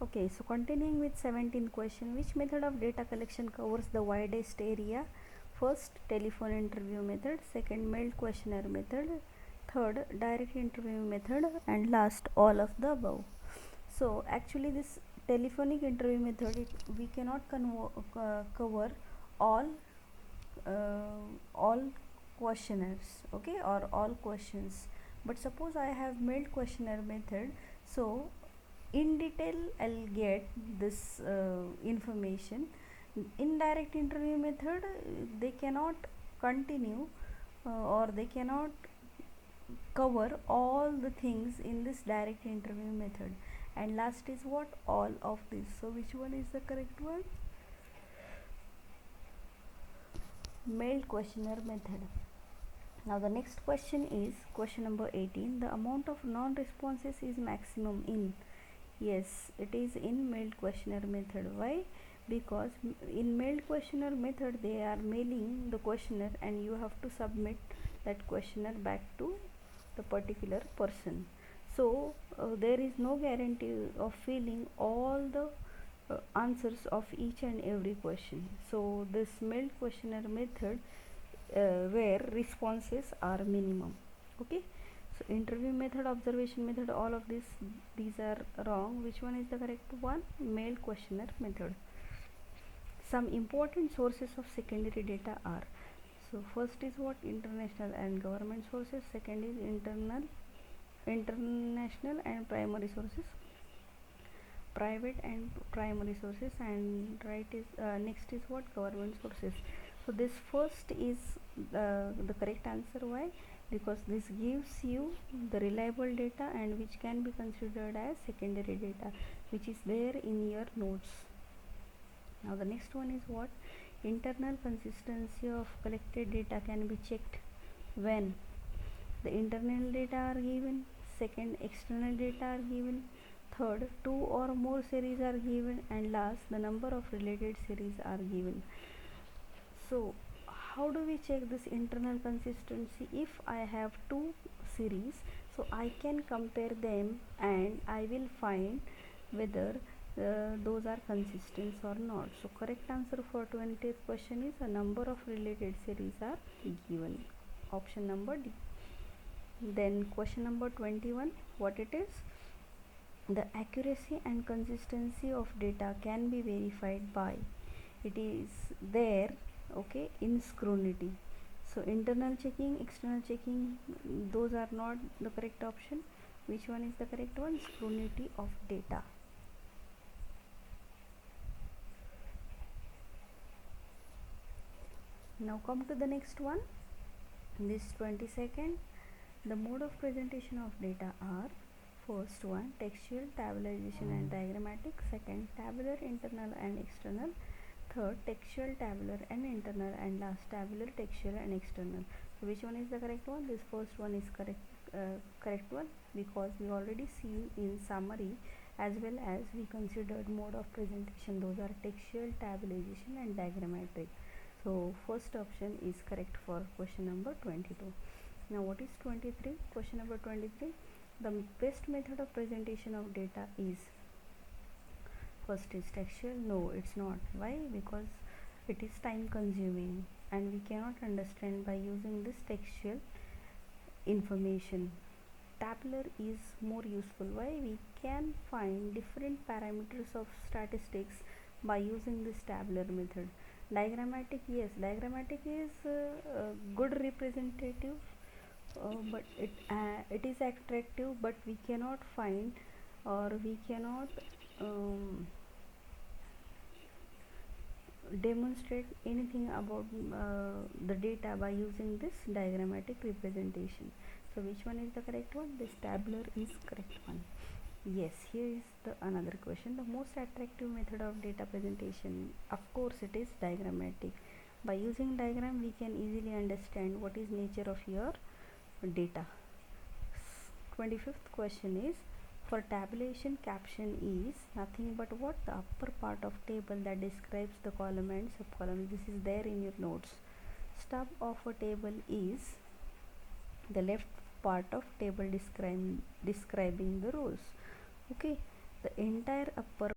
Okay, so continuing with 17th question, which method of data collection covers the widest area? First, telephone interview method, second, mailed questionnaire method, third, direct interview method, and last, all of the above. So actually this telephonic interview method, we cannot cover all all questionnaires, okay, or all questions. But suppose I have mailed questionnaire method, so in detail I'll get this information. Indirect interview method, they cannot continue or they cannot cover all the things in this direct interview method. And last is what? All of this. So which one is the correct one? Mailed questionnaire method. Now the next question is question number 18. The amount of non-responses is maximum in. Yes, it is in mailed questionnaire method. Why? Because in mailed questionnaire method they are mailing the questionnaire and you have to submit that questionnaire back to the particular person. So there is no guarantee of filling all the answers of each and every question. So this mailed questionnaire method where responses are minimum. Okay, so interview method, observation method, all of these are wrong. Which one is the correct one? Mailed questionnaire method. Some important sources of secondary data are, so first is what? International and government sources. Second is international and primary sources, private and primary sources, and right is next is what? Government sources. So this first is the correct answer. Why? Because this gives you the reliable data and which can be considered as secondary data, which is there in your notes. Now the next one is what? Internal consistency of collected data can be checked when the internal data are given, second, external data are given, third, two or more series are given, and last, the number of related series are given. So how do we check this internal consistency? If I have two series, so I can compare them and I will find whether those are consistent or not. So correct answer for 20th question is a number of related series are given, option number D. Then question number 21, what it is? The accuracy and consistency of data can be verified by, it is there, okay, in scrutiny. So internal checking, external checking, those are not the correct option. Which one is the correct one? Scrutiny of data. Now come to the next one, this 22nd. The mode of presentation of data are, first one, textual, tabularization and diagrammatic. Second, tabular, internal and external. Third, textual, tabular and internal, and last, tabular, textual and external. So which one is the correct one? This first one is correct one, because we already seen in summary as well as we considered mode of presentation. Those are textual, tabularization and diagrammatic. So first option is correct for question number 22. Now what is 23? Question number 23. The best method of presentation of data is, first is textual. No, it's not. Why? Because it is time consuming and we cannot understand by using this textual information. Tabular is more useful. Why? We can find different parameters of statistics by using this tabular method. Diagrammatic, yes, diagrammatic is good representative, but it is attractive, but we cannot find or we cannot demonstrate anything about the data by using this diagrammatic representation. So which one is the correct one? This tabular is correct one. Yes, here is the another question. The most attractive method of data presentation, of course it is diagrammatic. By using diagram we can easily understand what is nature of your data. 25th question is, for tabulation, caption is nothing but what? The upper part of table that describes the column and subcolumn. This is there in your notes. Stub of a table is the left part of table describing the rows. Okay, the entire upper